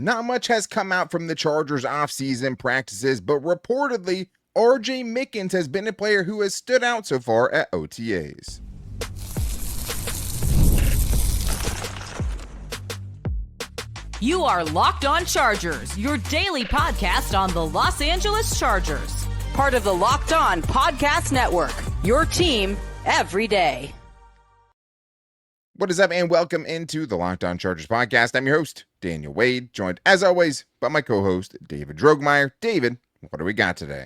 Not much has come out from the Chargers offseason practices, but reportedly, RJ Mickens has been a player who has stood out so far at OTAs. You are Locked On Chargers, your daily podcast on the Los Angeles Chargers. Part of the Locked On Podcast Network, your team every day. What is up, and welcome into the Locked On Chargers podcast. I'm your host, Daniel Wade, joined as always by my co-host, David Droegemeier. David, what do we got today?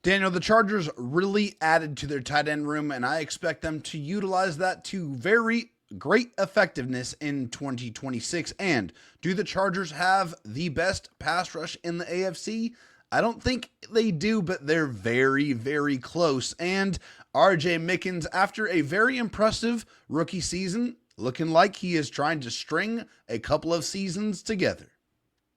Daniel, the Chargers really added to their tight end room, and I expect them to utilize that to very great effectiveness in 2026. And do the Chargers have the best pass rush in the AFC? I don't think they do, but they're very, very close. And RJ Mickens, after a very impressive rookie season, looking like he is trying to string a couple of seasons together.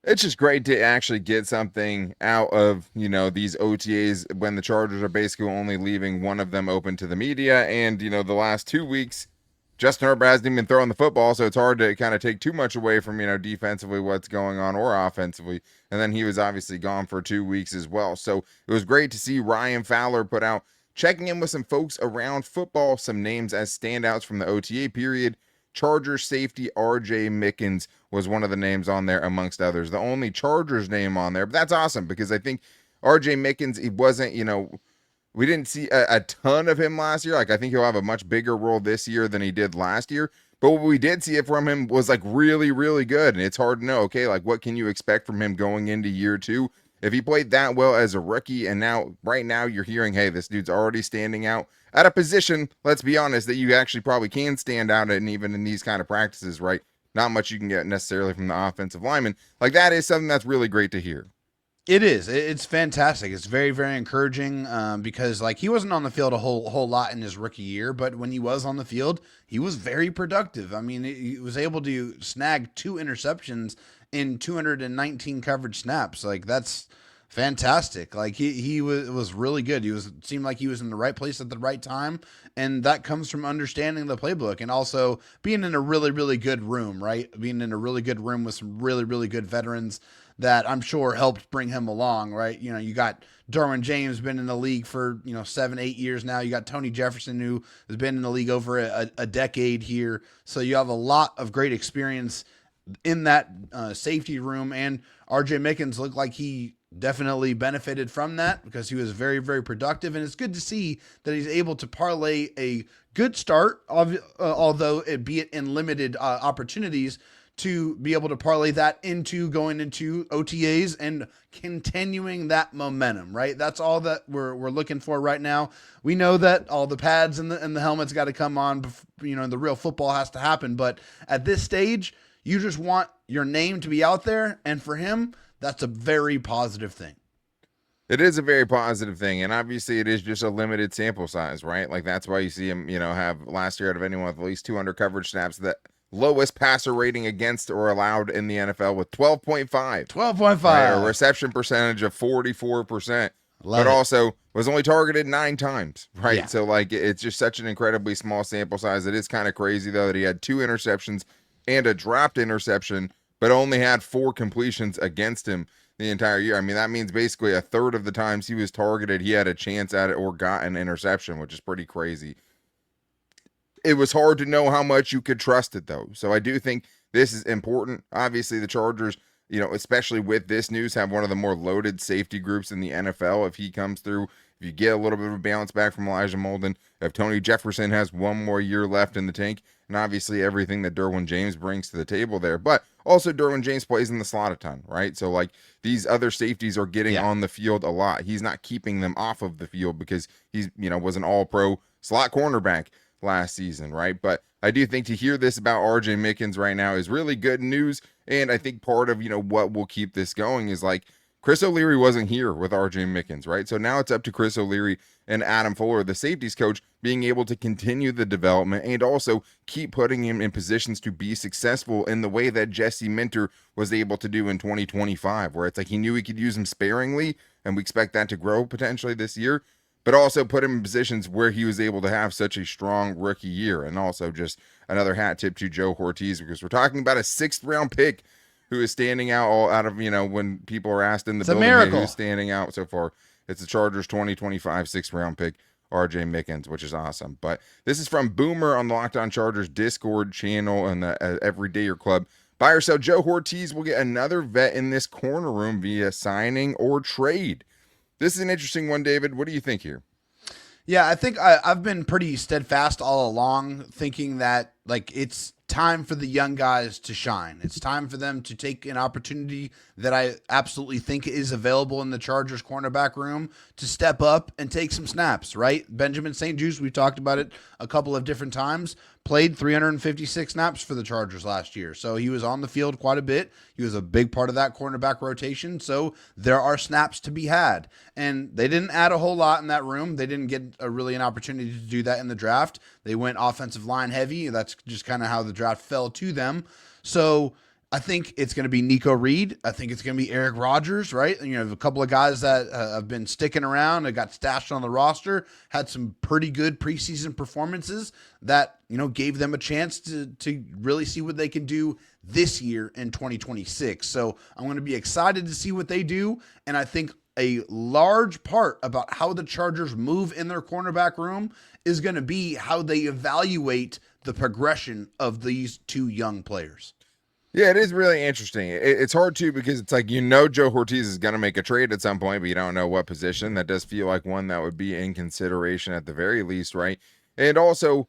It's just great to actually get something out of, these OTAs when the Chargers are basically only leaving one of them open to the media. And, the last 2 weeks, Justin Herbert hasn't even been throwing the football, so it's hard to kind of take too much away from, defensively what's going on or offensively. And then he was obviously gone for 2 weeks as well. So it was great to see Ryan Fowler put out, checking in with some folks around football, some names as standouts from the OTA period. Chargers safety RJ Mickens was one of the names on there amongst others. The only Chargers name on there, but that's awesome because I think RJ Mickens, he wasn't, we didn't see a ton of him last year. Like, I think he'll have a much bigger role this year than he did last year. But what we did see it from him was like really, really good. And it's hard to know, okay, like what can you expect from him going into year two? If he played that well as a rookie, and right now you're hearing, hey, this dude's already standing out at a position, let's be honest, that you actually probably can stand out at, and even in these kind of practices, right? Not much you can get necessarily from the offensive lineman. Like, that is something that's really great to hear. It is. It's fantastic. It's very, very encouraging because, like, he wasn't on the field a whole lot in his rookie year, but when he was on the field, he was very productive. I mean, he was able to snag 2 interceptions in 219 coverage snaps. Like, that's fantastic. Like, he was really good. Seemed like he was in the right place at the right time, and that comes from understanding the playbook and also being in a really, really good room, right? Being in a really good room with some really, really good veterans that I'm sure helped bring him along, right? You got Derwin James been in the league for, 7-8 years now. You got Tony Jefferson, who has been in the league over a decade here. So you have a lot of great experience in that safety room. And RJ Mickens looked like he definitely benefited from that because he was very, very productive. And it's good to see that he's able to parlay a good start, although it be it in limited opportunities, to be able to parlay that into going into OTAs and continuing that momentum, right? That's all that we're looking for right now. We know that all the pads and the helmets got to come on, the real football has to happen. But at this stage, you just want your name to be out there. And for him, that's a very positive thing. It is a very positive thing, and obviously it is just a limited sample size, right? Like, that's why you see him, have last year out of anyone with at least 200 coverage snaps, that lowest passer rating against or allowed in the NFL with 12.5. 12.5. Right? A reception percentage of 44%. But also was only targeted 9 times, right? Yeah. So, like, it's just such an incredibly small sample size. It is kind of crazy, though, that he had 2 interceptions and a dropped interception, but only had 4 completions against him the entire year. I mean, that means basically a third of the times he was targeted, he had a chance at it or got an interception, which is pretty crazy. It was hard to know how much you could trust it, though. So I do think this is important. Obviously, the Chargers, especially with this news, have one of the more loaded safety groups in the NFL. If he comes through, if you get a little bit of a bounce back from Elijah Molden, if Tony Jefferson has one more year left in the tank, and obviously everything that Derwin James brings to the table there. But also Derwin James plays in the slot a ton, right? So, like, these other safeties are getting on the field a lot. He's not keeping them off of the field because he's, was an all-pro slot cornerback last season, right? But I do think to hear this about RJ Mickens right now is really good news. And I think part of, what will keep this going is, like, Chris O'Leary wasn't here with RJ Mickens, right? So now it's up to Chris O'Leary and Adam Fuller, the safeties coach, being able to continue the development and also keep putting him in positions to be successful in the way that Jesse Minter was able to do in 2025, where it's like he knew he could use him sparingly, and we expect that to grow potentially this year, but also put him in positions where he was able to have such a strong rookie year. And also just another hat tip to Joe Ortiz, because we're talking about a 6th round pick who is standing out all out of, when people are asked in the It's a building, hey, miracle. who's standing out so far? It's the Chargers 2025 6th-round pick, RJ Mickens, which is awesome. But this is from Boomer on the Locked On Chargers Discord channel and the Everydayer Club. Buy or sell, Joe Ortiz will get another vet in this corner room via signing or trade. This is an interesting one, David. What do you think here? Yeah, I think I've been pretty steadfast all along, thinking that it's time for the young guys to shine. It's time for them to take an opportunity that I absolutely think is available in the Chargers cornerback room to step up and take some snaps, right? Benjamin St-Juste, we talked about it a couple of different times, played 356 snaps for the Chargers last year. So he was on the field quite a bit. He was a big part of that cornerback rotation. So there are snaps to be had. And they didn't add a whole lot in that room. They didn't get really an opportunity to do that in the draft. They went offensive line heavy. That's just kind of how the draft fell to them. So I think it's going to be Nico Reed. I think it's going to be Eric Rodgers, right? A couple of guys that have been sticking around and got stashed on the roster, had some pretty good preseason performances that, gave them a chance to really see what they can do this year in 2026. So I'm going to be excited to see what they do. And I think a large part about how the Chargers move in their cornerback room is going to be how they evaluate the progression of these two young players. Yeah, it is really interesting. It's hard too because it's Joe Ortiz is going to make a trade at some point, but you don't know what position. That does feel like one that would be in consideration at the very least, right? And also,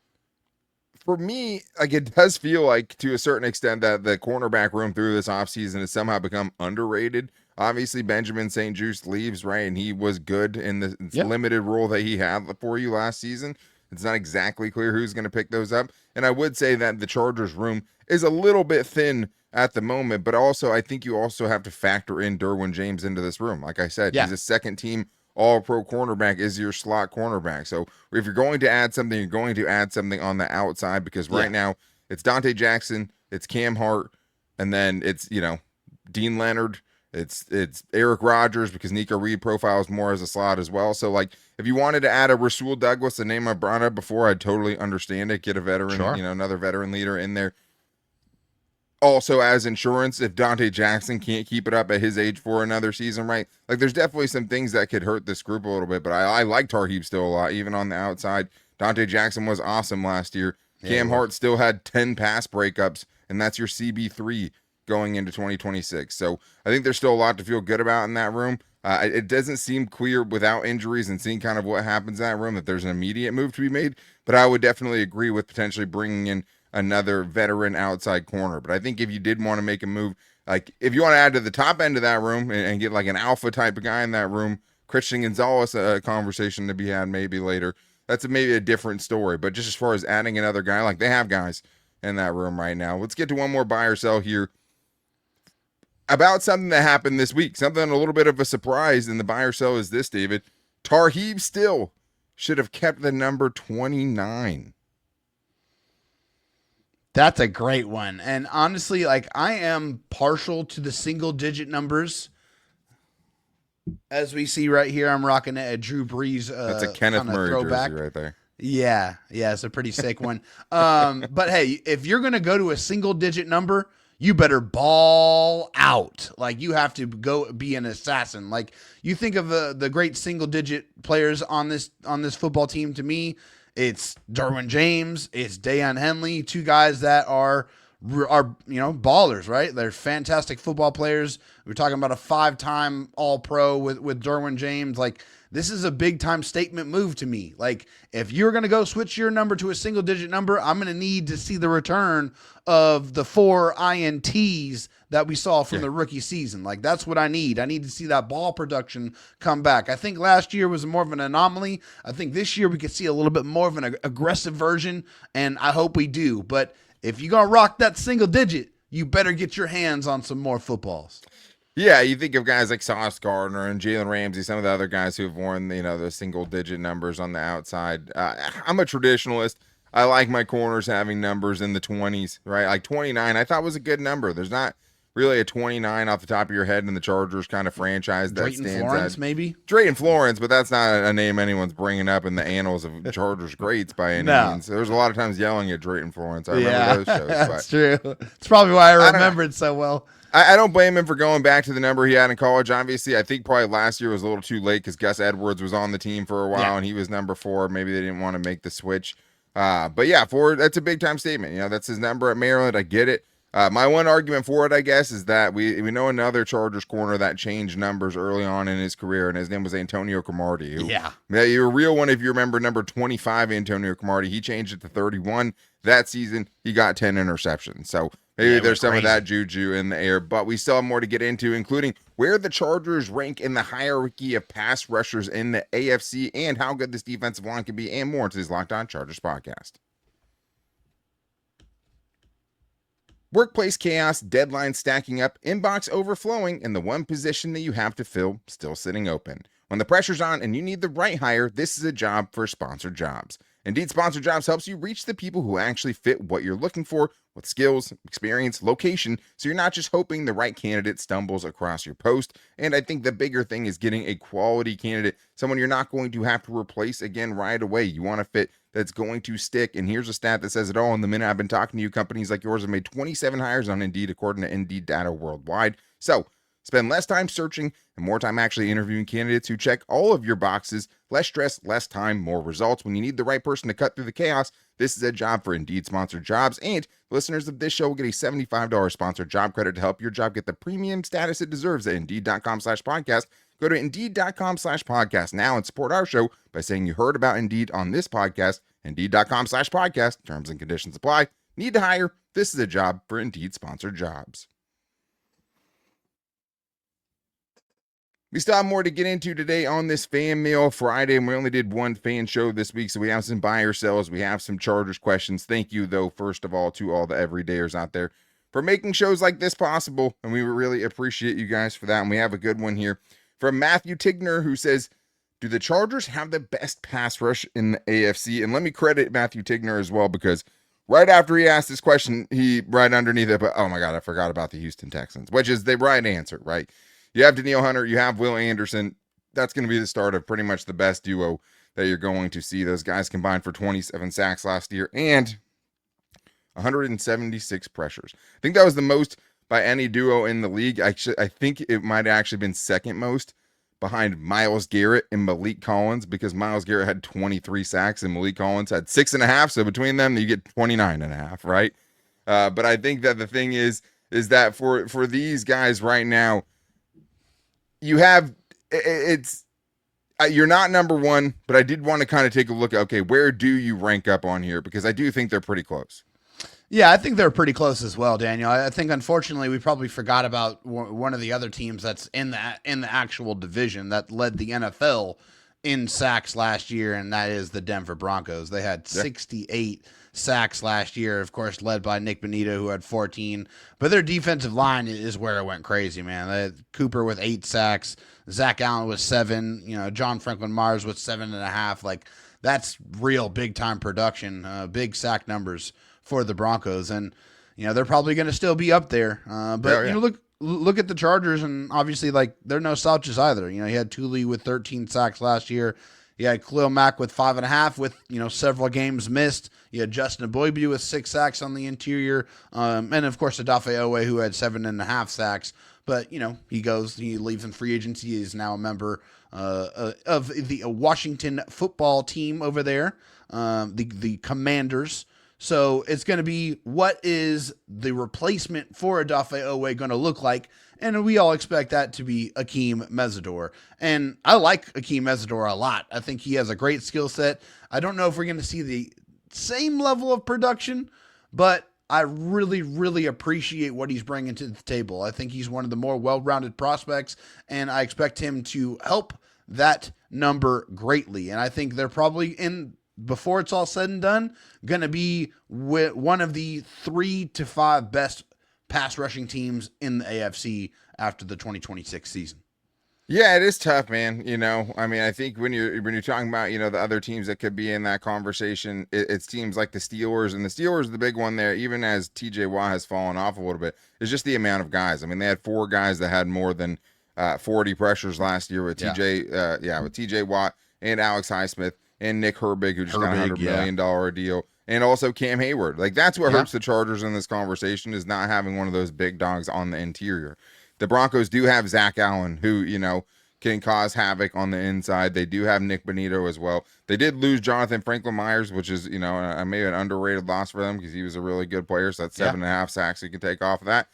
for me, it does feel like to a certain extent that the cornerback room through this offseason has somehow become underrated. Obviously, Benjamin St-Juste leaves, right? And he was good in the limited role that he had for you last season. It's not exactly clear who's going to pick those up. And I would say that the Chargers room is a little bit thin at the moment, but also I think you also have to factor in Derwin James into this room. Like I said, he's a second team all-pro cornerback, is your slot cornerback. So if you're going to add something, you're going to add something on the outside because right now it's Dante Jackson, it's Cam Hart, and then it's, Dean Leonard, it's Eric Rodgers because Nico Reed profiles more as a slot as well. So if you wanted to add a Rasul Douglas, the name I brought up before, I'd totally understand it. Get a veteran, another veteran leader in there. Also as insurance, if Dante Jackson can't keep it up at his age for another season, right? There's definitely some things that could hurt this group a little bit, but I like Tarheeb still a lot, even on the outside. Dante Jackson was awesome last year. Cam Hart still had 10 pass breakups, and that's your CB3 going into 2026. So I think there's still a lot to feel good about in that room. It doesn't seem clear without injuries and seeing kind of what happens in that room that there's an immediate move to be made, but I would definitely agree with potentially bringing in another veteran outside corner. But I think if you did want to make a move, if you want to add to the top end of that room and get an alpha type of guy in that room, Christian Gonzalez, a conversation to be had maybe later, that's maybe a different story. But just as far as adding another guy, they have guys in that room right now. Let's get to one more buy or sell here about something that happened this week, something a little bit of a surprise in the buy or sell is this, David. Tarheeb still should have kept the number 29. That's a great one. And honestly, I am partial to the single digit numbers. As we see right here, I'm rocking a Drew Brees that's a Kenneth Murray throwback jersey right there. Yeah, it's a pretty sick one. But hey, if you're going to go to a single digit number, you better ball out. You have to go be an assassin. You think of the great single digit players on this football team. To me, it's Derwin James, it's Deion Henley, two guys that are ballers, right? They're fantastic football players. We're talking about a 5-time All-Pro with Derwin James. This is a big-time statement move to me. If you're going to go switch your number to a single-digit number, I'm going to need to see the return of the 4 INTs that we saw from the rookie season. That's what I need. I need to see that ball production come back. I think last year was more of an anomaly. I think this year we could see a little bit more of an aggressive version, and I hope we do. But if you're going to rock that single-digit, you better get your hands on some more footballs. Yeah, you think of guys like Sauce Gardner and Jalen Ramsey, some of the other guys who have worn, the single-digit numbers on the outside. I'm a traditionalist. I like my corners having numbers in the 20s, right? 29, I thought was a good number. There's not really a 29 off the top of your head in the Chargers kind of franchise that Drayton stands Florence, out. maybe? Drayton Florence, but that's not a name anyone's bringing up in the annals of Chargers greats by any means. There's a lot of times yelling at Drayton Florence. I remember those shows. That's true. It's probably why I remembered so well. I don't blame him for going back to the number he had in college. Obviously, I think probably last year was a little too late because Gus Edwards was on the team for a while and he was number 4. Maybe they didn't want to make the switch. But yeah, that's a big time statement. That's his number at Maryland. I get it. My one argument for it, I guess, is that we know another Chargers corner that changed numbers early on in his career, and his name was Antonio Cromartie. Yeah, you're a real one if you remember number 25, Antonio Cromartie. He changed it to 31 that season. He got 10 interceptions. So maybe there's some of that juju in the air, but we still have more to get into, including where the Chargers rank in the hierarchy of pass rushers in the AFC and how good this defensive line can be, and more to this Locked On Chargers podcast. Workplace chaos, deadlines stacking up, inbox overflowing, and the one position that you have to fill still sitting open. When the pressure's on and you need the right hire, this is a job for Sponsored Jobs. Indeed, Sponsored Jobs helps you reach the people who actually fit what you're looking for with skills, experience, location, so you're not just hoping the right candidate stumbles across your post. And I think the bigger thing is getting a quality candidate, someone you're not going to have to replace again right away. You want a fit that's going to stick. And here's a stat that says it all. In the minute I've been talking to you, companies like yours have made 27 hires on Indeed, according to Indeed data worldwide. So spend less time searching and more time actually interviewing candidates who check all of your boxes. Less stress, less time, more results. When you need the right person to cut through the chaos, this is a job for Indeed Sponsored Jobs. And listeners of this show will get a $75 sponsored job credit to help your job get the premium status it deserves at Indeed.com/podcast. Go to Indeed.com/podcast now and support our show by saying you heard about Indeed on this podcast. Indeed.com/podcast. Terms and conditions apply. Need to hire? This is a job for Indeed Sponsored Jobs. We still have more to get into today on this Fan Mail Friday, and we only did one fan show this week, so we have some buy or sells. We have some Chargers questions. Thank you, though, first of all, to all the everydayers out there for making shows like this possible, and we really appreciate you guys for that. And we have a good one here from Matthew Tigner, who says, do the Chargers have the best pass rush in the AFC? And let me credit Matthew Tigner as well, because right after he asked this question, he right underneath it, but oh my God, I forgot about the Houston Texans, which is the right answer, right? You have Danielle Hunter, you have Will Anderson. That's going to be the start of pretty much the best duo that you're going to see. Those guys combined for 27 sacks last year and 176 pressures. I think that was the most by any duo in the league. I think it might have actually been second most behind Myles Garrett and Malik Collins, because Myles Garrett had 23 sacks and Malik Collins had 6.5. So between them, you get 29.5, right? But I think that the thing is that for these guys right now, you have you're not number one, but I did want to kind of take a look at, okay, where do you rank up on here? Because I do think they're pretty close. Yeah, I think they're pretty close as well, Daniel. I think, unfortunately, we probably forgot about one of the other teams that's in the actual division that led the NFL in sacks last year, and that is the Denver Broncos. They had 68 sacks last year, of course, led by Nick Bonito, who had 14. But their defensive line is where it went crazy, man. They had Cooper with 8 sacks, Zach Allen with 7, John Franklin Myers with 7.5. Like, that's real big-time production, big sack numbers for the Broncos. And, they're probably going to still be up there. But look at the Chargers, and obviously, like, they're no slouches either. You had Thule with 13 sacks last year. You had Khalil Mack with 5.5 with, several games missed. You had Justin Aboibu with 6 sacks on the interior. And, of course, Odafe Owe, who had 7.5 sacks. But, he leaves in free agency. He is now a member of the Washington football team over there, the Commanders. So it's going to be, what is the replacement for Odafe Owe going to look like? And we all expect that to be Akeem Mesidor. And I like Akeem Mesidor a lot. I think he has a great skill set. I don't know if we're going to see the same level of production, but I really, really appreciate what he's bringing to the table. I think he's one of the more well-rounded prospects, and I expect him to help that number greatly. And I think they're probably before it's all said and done, going to be one of the 3 to 5 best pass rushing teams in the AFC after the 2026 season. Yeah, it is tough, man. I think when you're talking about, the other teams that could be in that conversation, it seems like the Steelers, and the Steelers are the big one there, even as TJ Watt has fallen off a little bit. It's just the amount of guys. I mean, they had 4 guys that had more than 40 pressures last year with TJ Watt and Alex Highsmith and Nick Herbig, who just got a $100 million deal. and also Cam Hayward. Like, that's what hurts the Chargers in this conversation, is not having one of those big dogs on the interior. The Broncos do have Zach Allen, who, can cause havoc on the inside. They do have Nick Bonito as well. They did lose Jonathan Franklin Myers, which is, maybe an underrated loss for them because he was a really good player. So that's 7.5 sacks you can take off of that.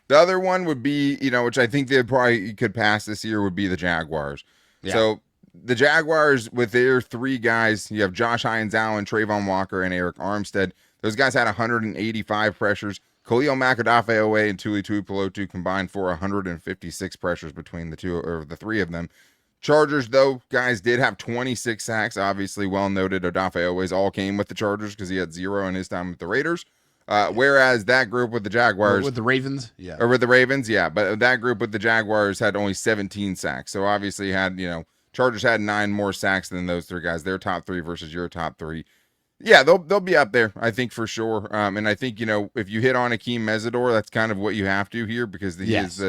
The other one would be, which I think they probably could pass this year, would be the Jaguars. Yeah. So the Jaguars, with their 3 guys, you have Josh Hines Allen, Trayvon Walker, and Eric Armstead. Those guys had 185 pressures. Khalil Mack-Odafe and Tuli Tuipulotu combined for 156 pressures between the 3 of them. Chargers, though, guys did have 26 sacks. Obviously, well noted, Odafe all came with the Chargers because he had 0 in his time with the Raiders. Whereas that group with the Jaguars, with the Ravens, but that group with the Jaguars had only 17 sacks. So obviously Chargers had 9 more sacks than those 3 guys. Their top 3 versus your top 3. Yeah, they'll be up there, I think, for sure. And I think, if you hit on Akeem Mesidor, that's kind of what you have to here, because he is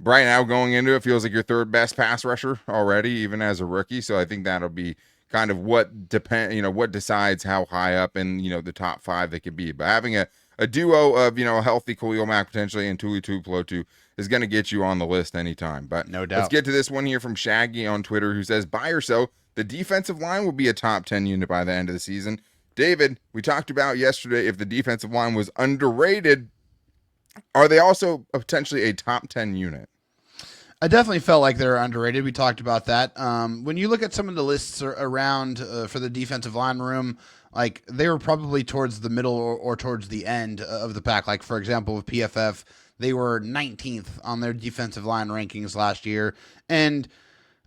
right now going into it, feels like your 3rd best pass rusher already, even as a rookie. So I think that'll be kind of what decides how high up in, the top 5 they could be. But having a duo of, a healthy Khalil Mack potentially and Tuli Tuipulotu is going to get you on the list anytime. But no doubt. Let's get to this one here from Shaggy on Twitter, who says, buy or sell, the defensive line will be a top 10 unit by the end of the season. David, we talked about yesterday if the defensive line was underrated. Are they also potentially a top 10 unit? I definitely felt like they're underrated. We talked about that. When you look at some of the lists around for the defensive line room, like they were probably towards the middle or towards the end of the pack. Like, for example, with PFF, they were 19th on their defensive line rankings last year. And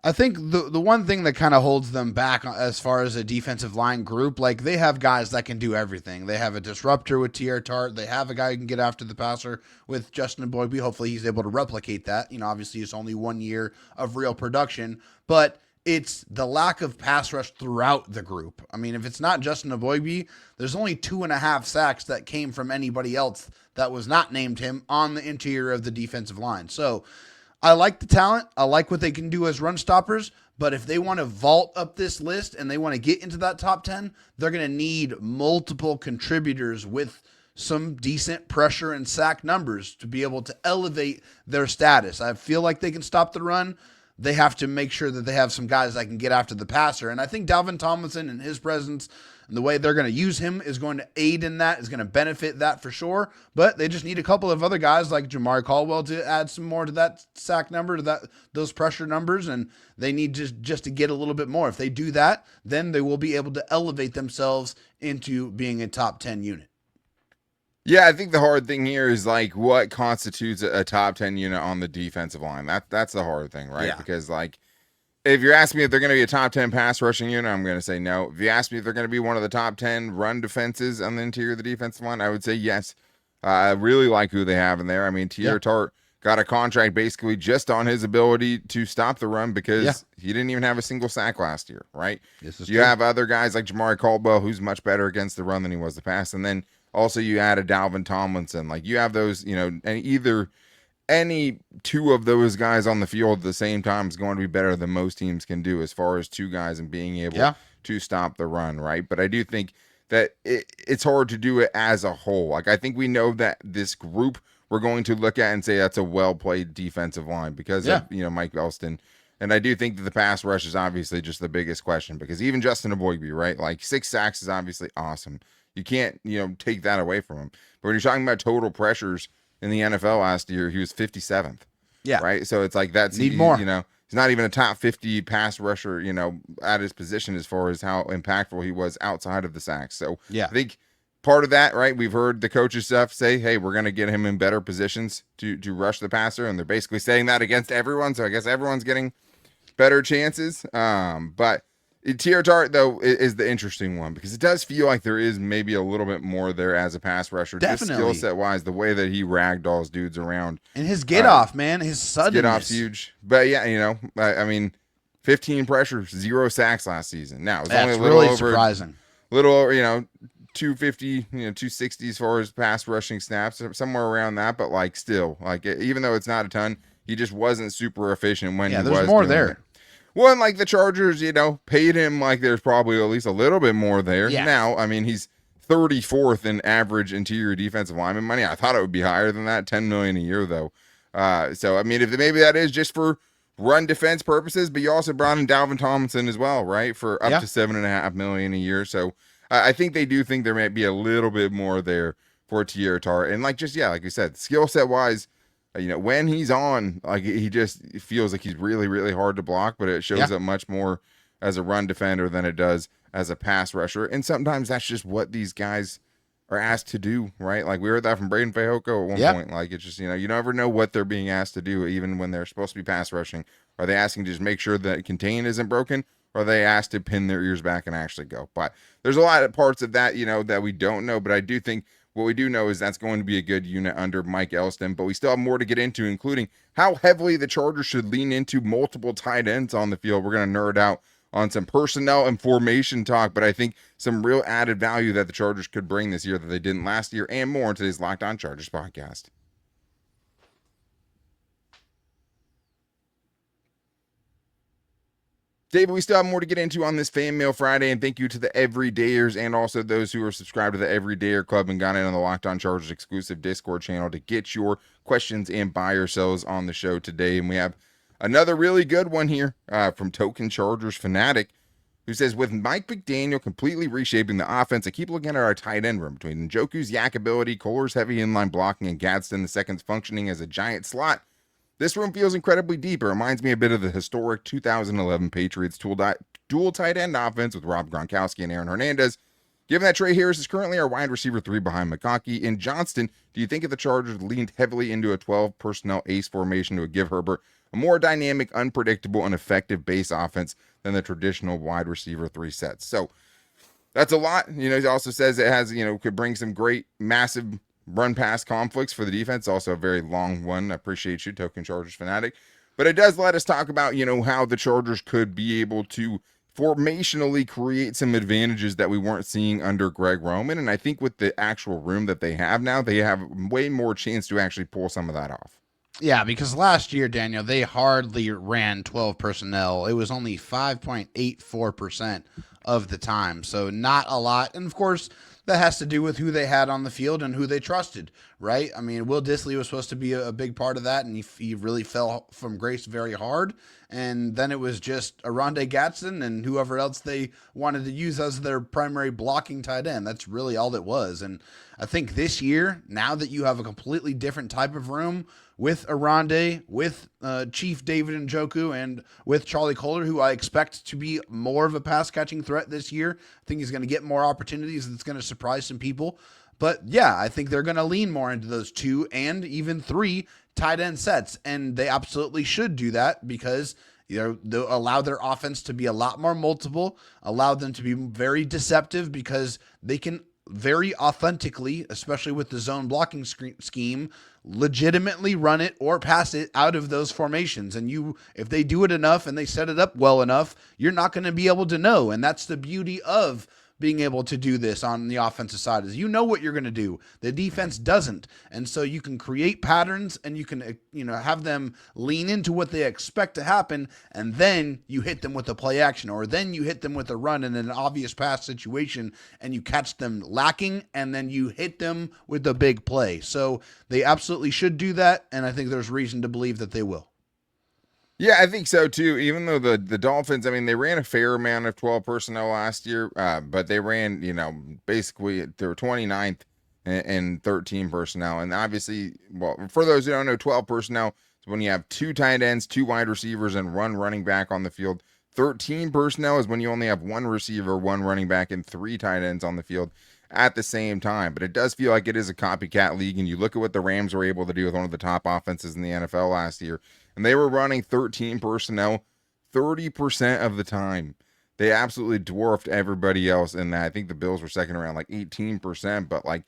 I think the one thing that kind of holds them back as far as a defensive line group, like they have guys that can do everything. They have a disruptor with T.R. Tart. They have a guy who can get after the passer with Justin Boybe. Hopefully he's able to replicate that. Obviously it's only 1 year of real production, but it's the lack of pass rush throughout the group. I mean, if it's not Justin Boybe, there's only 2.5 sacks that came from anybody else that was not named him on the interior of the defensive line. So I like the talent. I like what they can do as run stoppers, but if they want to vault up this list and they want to get into that top 10, they're going to need multiple contributors with some decent pressure and sack numbers to be able to elevate their status. I feel like they can stop the run. They have to make sure that they have some guys that can get after the passer. And I think Dalvin Tomlinson and his presence and the way they're going to use him is going to aid in that, is going to benefit that for sure. But they just need a couple of other guys like Jamari Caldwell to add some more to that sack number, to those pressure numbers, and they need just to get a little bit more. If they do that, then they will be able to elevate themselves into being a top 10 unit. Yeah, I think the hard thing here is like what constitutes a top 10 unit on the defensive line. That's the hard thing, right? Yeah. Because like, if you're asking me if they're going to be a top 10 pass rushing unit, I'm going to say no. If you ask me if they're going to be one of the top 10 run defenses on the interior of the defensive line, I would say yes. I really like who they have in there. I mean, T.R. Tart got a contract basically just on his ability to stop the run because he didn't even have a single sack last year, right? You have other guys like Jamari Caldwell, who's much better against the run than he was the pass. And then also you added Dalvin Tomlinson. Like you have those, and any 2 of those guys on the field at the same time is going to be better than most teams can do as far as 2 guys and being able to stop the run, right? But I do think that it's hard to do it as a whole. Like I think we know that this group we're going to look at and say that's a well-played defensive line because of, Mike Elston. And I do think that the pass rush is obviously just the biggest question because even Justin Boybe, right? Like 6 sacks is obviously awesome. You can't, take that away from him. But when you're talking about total pressures in the NFL last year, he was 57th. Yeah. Right. So it's like that's more. He's not even a top 50 pass rusher, at his position as far as how impactful he was outside of the sacks. So I think part of that, right? We've heard the coaches stuff say, hey, we're going to get him in better positions to rush the passer. And they're basically saying that against everyone. So I guess everyone's getting better chances. But T.R. Tart, though, is the interesting one because it does feel like there is maybe a little bit more there as a pass rusher. Definitely. Just skill set wise, the way that he ragdolls dudes around. And his get off, man, his suddenness. Get off's huge. But yeah, I mean, 15 pressures, 0 sacks last season. Now, it was only a little over, surprising. Little over, 250, 260 as far as pass rushing snaps, somewhere around that. But like still, like even though it's not a ton, he just wasn't super efficient when he was. Yeah, there's more there. Well, and like the Chargers, paid him like there's probably at least a little bit more there. Yeah. Now, I mean, he's 34th in average interior defensive lineman money. I thought it would be higher than that, $10 million a year though. So I mean, if maybe that is just for run defense purposes, but you also brought in Dalvin Tomlinson as well, right? For up to $7.5 million a year. So I think they do think there might be a little bit more there for Teair Tart. And like you said, skill set wise, when he's on, like he just feels like he's really, really hard to block, but it shows up much more as a run defender than it does as a pass rusher. And sometimes that's just what these guys are asked to do, right? Like we heard that from Braden Fehoko at one point. Like it's just, you never know what they're being asked to do, even when they're supposed to be pass rushing. Are they asking to just make sure that contain isn't broken? Or are they asked to pin their ears back and actually go? But there's a lot of parts of that, that we don't know. But I do think what we do know is that's going to be a good unit under Mike Elston. But we still have more to get into, including how heavily the Chargers should lean into multiple tight ends on the field. We're going to nerd out on some personnel and formation talk, but I think some real added value that the Chargers could bring this year that they didn't last year, and more in today's Locked On Chargers podcast. David, we still have more to get into on this Fan Mail Friday, and thank you to the Everydayers and also those who are subscribed to the Everydayer Club and got in on the Locked On Chargers exclusive Discord channel to get your questions and buy or sells on the show today. And we have another really good one here from Token Chargers Fanatic, who says, with Mike McDaniel completely reshaping the offense, I keep looking at our tight end room between Njoku's yak ability, Kolar's heavy inline blocking, and Gadsden II's functioning as a giant slot. This room feels incredibly deep. It reminds me a bit of the historic 2011 Patriots dual tight end offense with Rob Gronkowski and Aaron Hernandez. Given that Trey Harris is currently our wide receiver 3 behind McConkey and Johnston, do you think if the Chargers leaned heavily into a 12 personnel ace formation, it would give Herbert a more dynamic, unpredictable, and effective base offense than the traditional wide receiver 3 sets? So that's a lot. He also says it has, could bring some great, massive run pass conflicts for the defense. Also a very long one. I appreciate you, Token Chargers Fanatic. But it does let us talk about, how the Chargers could be able to formationally create some advantages that we weren't seeing under Greg Roman. And I think with the actual room that they have now, they have way more chance to actually pull some of that off. Yeah, because last year, Daniel, they hardly ran 12 personnel. It was only 5.84% of the time. So not a lot. And of course, that has to do with who they had on the field and who they trusted, right? I mean, Will Dissly was supposed to be a big part of that, and he really fell from grace very hard. And then it was just Oronde Gadsden and whoever else they wanted to use as their primary blocking tight end. That's really all it was. And I think this year, now that you have a completely different type of room with Oronde, with Chief David Njoku, and with Charlie Kolar, who I expect to be more of a pass-catching threat this year. I think he's going to get more opportunities. It's going to surprise some people. But yeah, I think they're going to lean more into those 2 and even 3 tight end sets. And they absolutely should do that because they'll allow their offense to be a lot more multiple, allow them to be very deceptive because they can very authentically, especially with the zone blocking scheme, legitimately run it or pass it out of those formations. And if they do it enough and they set it up well enough, you're not going to be able to know. And that's the beauty of being able to do this on the offensive side, is what you're going to do. The defense doesn't. And so you can create patterns and you can, have them lean into what they expect to happen. And then you hit them with a play action, or then you hit them with a run in an obvious pass situation and you catch them lacking and then you hit them with a big play. So they absolutely should do that. And I think there's reason to believe that they will. Yeah, I think so too. Even though the Dolphins, they ran a fair amount of 12 personnel last year, but they ran, basically they were 29th in 13 personnel. And obviously, well, for those who don't know, 12 personnel is when you have 2 tight ends, 2 wide receivers, and 1 running back on the field. 13 personnel is when you only have 1 receiver, 1 running back, and 3 tight ends on the field at the same time. But it does feel like it is a copycat league, and you look at what the Rams were able to do with one of the top offenses in the NFL last year, and they were running 13 personnel 30% of the time. They absolutely dwarfed everybody else in that. I think the Bills were second around like 18%, but like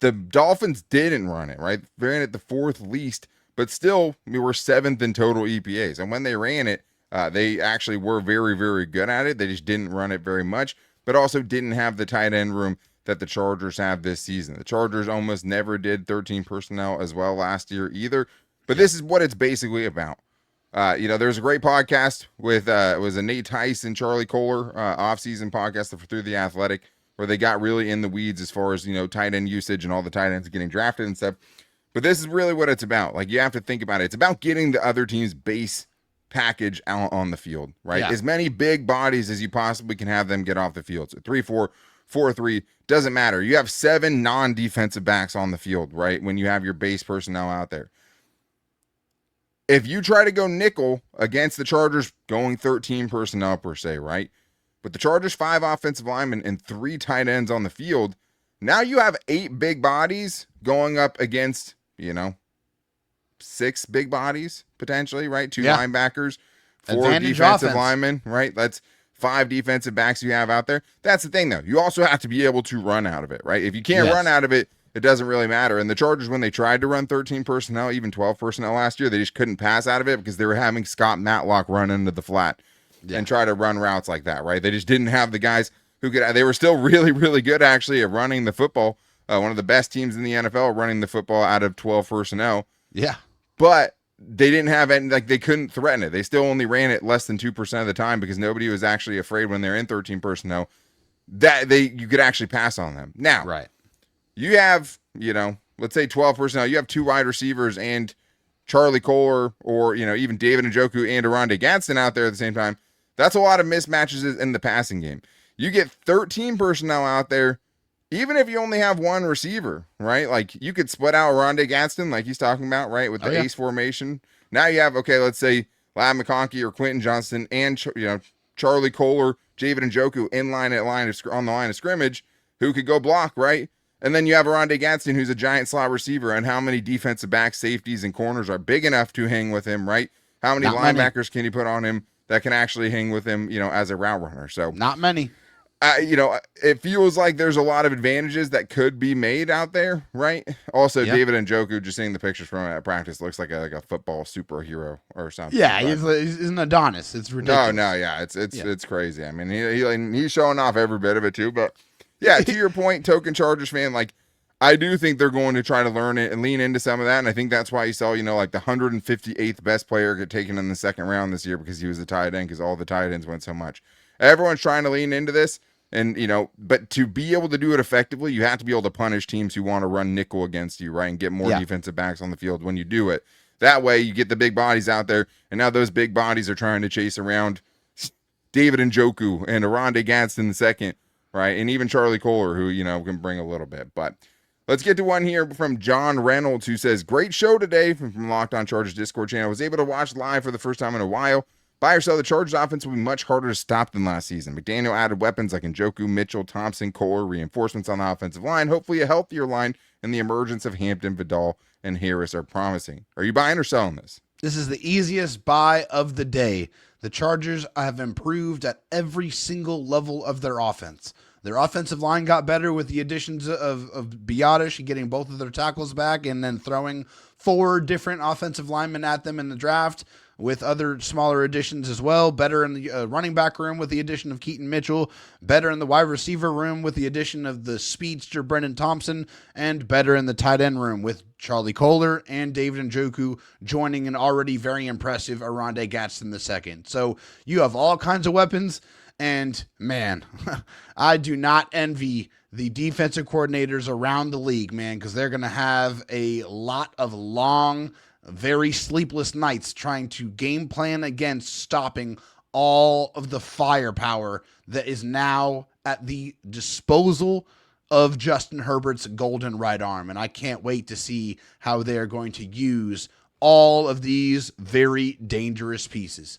the Dolphins didn't run it, right? They ran it the 4th least, but still we were 7th in total EPAs. And when they ran it, they actually were very, very good at it. They just didn't run it very much, but also didn't have the tight end room that the Chargers have this season. The Chargers almost never did 13 personnel as well last year either. But this is what it's basically about. There's a great podcast with it was a Nate Tice and Charlie Kolar offseason podcast through The Athletic, where they got really in the weeds as far as, tight end usage and all the tight ends getting drafted and stuff. But this is really what it's about. Like, you have to think about it. It's about getting the other team's base package out on the field, right? Yeah. As many big bodies as you possibly can have them get off the field. So 3-4, 4-3, doesn't matter. You have 7 non-defensive backs on the field, right? When you have your base personnel out there. If you try to go nickel against the Chargers going 13 personnel per se, right? But the Chargers 5 offensive linemen and 3 tight ends on the field, now you have 8 big bodies going up against, 6 big bodies potentially, right? 2 linebackers, 4 Advantage defensive offense. linemen, right? That's 5 defensive backs you have out there. That's the thing, though. You also have to be able to run out of it, right? If you can't run out of it, it doesn't really matter. And the Chargers, when they tried to run 13 personnel, even 12 personnel last year, they just couldn't pass out of it because they were having Scott Matlock run into the flat and try to run routes like that, right? They just didn't have the guys who could. They were still really, really good, actually, at running the football. One of the best teams in the NFL running the football out of 12 personnel. Yeah. But they didn't have any, they couldn't threaten it. They still only ran it less than 2% of the time because nobody was actually afraid when they're in 13 personnel that you could actually pass on them. Now, Right. you have, let's say 12 personnel. You have 2 wide receivers and Charlie Kolar or, even David Njoku and Oronde Gadsden out there at the same time. That's a lot of mismatches in the passing game. You get 13 personnel out there, even if you only have 1 receiver, right? Like, you could split out Oronde Gadsden, like he's talking about, right, with the ace formation. Now you have, let's say Lab McConkey or Quentin Johnston and, Charlie Kolar, David Njoku on the line of scrimmage who could go block, right? And then you have Oronde Gadsden, who's a giant slot receiver, and how many defensive backs, safeties, and corners are big enough to hang with him, right? How many linebackers can you put on him that can actually hang with him, as a route runner? So Not many. It feels like there's a lot of advantages that could be made out there, right? Also, David Njoku, just seeing the pictures from him at practice, looks like a football superhero or something. Yeah, he's an Adonis. It's ridiculous. No, yeah, it's crazy. I mean, he's showing off every bit of it too. But yeah, to your point, token Chargers fan, like, I do think they're going to try to learn it and lean into some of that, and I think that's why you saw, like the 158th best player get taken in the second round this year because he was a tight end because all the tight ends went so much. Everyone's trying to lean into this. And, but to be able to do it effectively, you have to be able to punish teams who want to run nickel against you, right? And get more defensive backs on the field when you do it. That way you get the big bodies out there. And now those big bodies are trying to chase around David Njoku and Oronde Gadsden II, right? And even Charlie Kolar, who, can bring a little bit. But let's get to one here from John Reynolds, who says, great show today from Locked On Chargers Discord channel. I was able to watch live for the first time in a while. Buy or sell, the Chargers offense will be much harder to stop than last season. McDaniel added weapons like Njoku, Mitchell, Thompson, Kolar, reinforcements on the offensive line. Hopefully a healthier line, and the emergence of Hampton, Vidal, and Harris are promising. Are you buying or selling this? This is the easiest buy of the day. The Chargers have improved at every single level of their offense. Their offensive line got better with the additions of Biotish, getting both of their tackles back and then throwing 4 different offensive linemen at them in the draft, with other smaller additions as well. Better in the running back room with the addition of Keaton Mitchell. Better in the wide receiver room with the addition of the speedster Brendan Thompson. And better in the tight end room with Charlie Kolar and David Njoku joining an already very impressive Oronde Gadsden II. So you have all kinds of weapons. And, man, I do not envy the defensive coordinators around the league, man, because they're going to have a lot of long, very sleepless nights trying to game plan against stopping all of the firepower that is now at the disposal of Justin Herbert's golden right arm. And I can't wait to see how they're going to use all of these very dangerous pieces.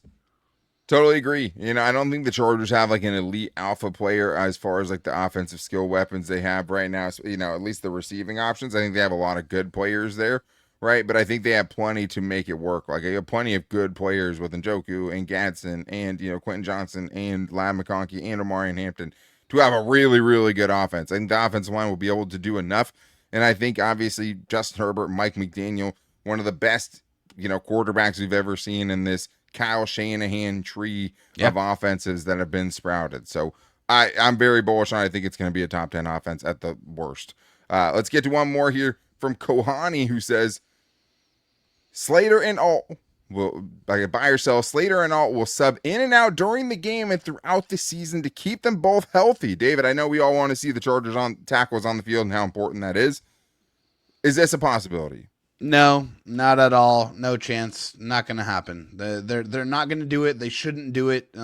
Totally agree. I don't think the Chargers have like an elite alpha player as far as like the offensive skill weapons they have right now. So, at least the receiving options. I think they have a lot of good players there, right? But I think they have plenty to make it work. Like, they have plenty of good players with Njoku and Gadsden and, Quentin Johnston and Lab McConkey and Omari and Hampton to have a really, really good offense. I think the offensive line will be able to do enough. And I think, obviously, Justin Herbert, Mike McDaniel, one of the best, quarterbacks we've ever seen in this Kyle Shanahan tree of offenses that have been sprouted. So I'm very bullish on it. I think it's going to be a top 10 offense at the worst. Let's get to one more here from Kohani, who says, Slater and all, will, like a buy or sell, Slater and Alt will sub in and out during the game and throughout the season to keep them both healthy. David, I know we all want to see the Chargers on tackles on the field and how important that is. Is this a possibility? No, not at all. No chance. Not going to happen. They're not going to do it. They shouldn't do it.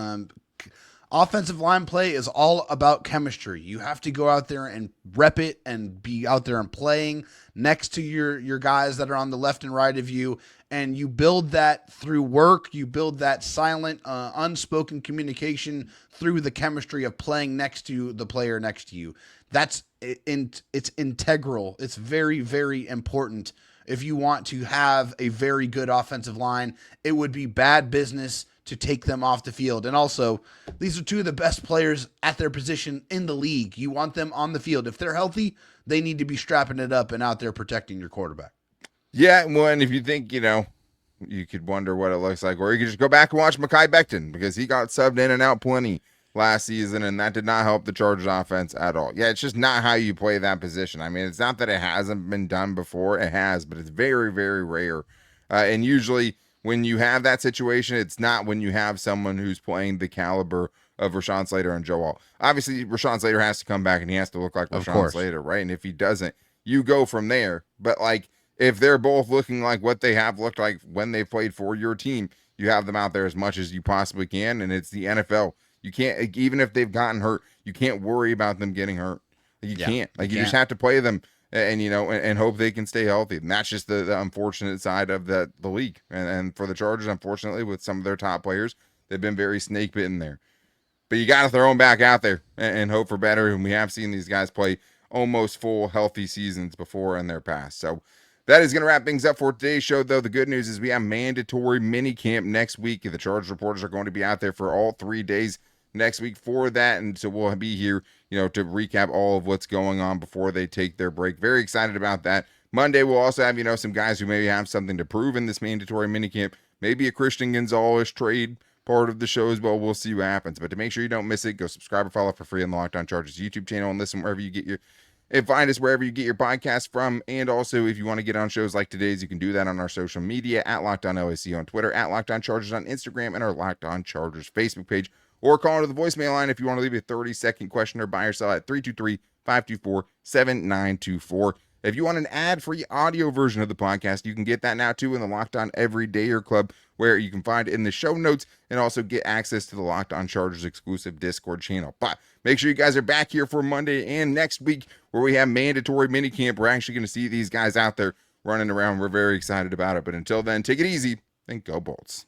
Offensive line play is all about chemistry. You have to go out there and rep it and be out there and playing next to your guys that are on the left and right of you. And you build that through work. You build that silent, unspoken communication through the chemistry of playing next to the player next to you. It's integral. It's very, very important. If you want to have a very good offensive line, it would be bad business to take them off the field. And also, these are two of the best players at their position in the league. You want them on the field. If they're healthy, they need to be strapping it up and out there protecting your quarterback. Yeah, well, and if you think, you could wonder what it looks like, or you could just go back and watch Mekhi Becton, because he got subbed in and out plenty last season, and that did not help the Chargers offense at all. Yeah, it's just not how you play that position. I mean, it's not that it hasn't been done before. It has, but it's very, very rare. And usually when you have that situation, it's not when you have someone who's playing the caliber of Rashawn Slater and Joe Alt. Obviously, Rashawn Slater has to come back, and he has to look like Rashawn Slater, right? And if he doesn't, you go from there. But, if they're both looking like what they have looked like when they played for your team, you have them out there as much as you possibly can, and it's the NFL. You can't, even if they've gotten hurt, you can't worry about them getting hurt. You can't. You just have to play them and hope they can stay healthy. And that's just the unfortunate side of the league. And for the Chargers, unfortunately, with some of their top players, they've been very snake bitten there. But you got to throw them back out there and hope for better. And we have seen these guys play almost full, healthy seasons before in their past. So that is going to wrap things up for today's show, though. The good news is we have mandatory minicamp next week. The Chargers reporters are going to be out there for all 3 days next week for that, and so we'll be here, to recap all of what's going on before they take their break. Very excited about that. Monday, we'll also have, some guys who maybe have something to prove in this mandatory minicamp. Maybe a Christian Gonzalez trade part of the show as well. We'll see what happens. But to make sure you don't miss it, go subscribe or follow for free on the Locked On Chargers YouTube channel and listen wherever you get and find us wherever you get your podcast from. And also, if you want to get on shows like today's, you can do that on our social media at Locked On LAC on Twitter, at Locked On Chargers on Instagram, and our Locked On Chargers Facebook page. Or call into the voicemail line if you want to leave a 30-second question or buy or sell at 323-524-7924. If you want an ad-free audio version of the podcast, you can get that now too in the Locked On Everydayer Club, where you can find it in the show notes and also get access to the Locked On Chargers exclusive Discord channel. But make sure you guys are back here for Monday and next week, where we have mandatory minicamp. We're actually going to see these guys out there running around. We're very excited about it. But until then, take it easy and go Bolts.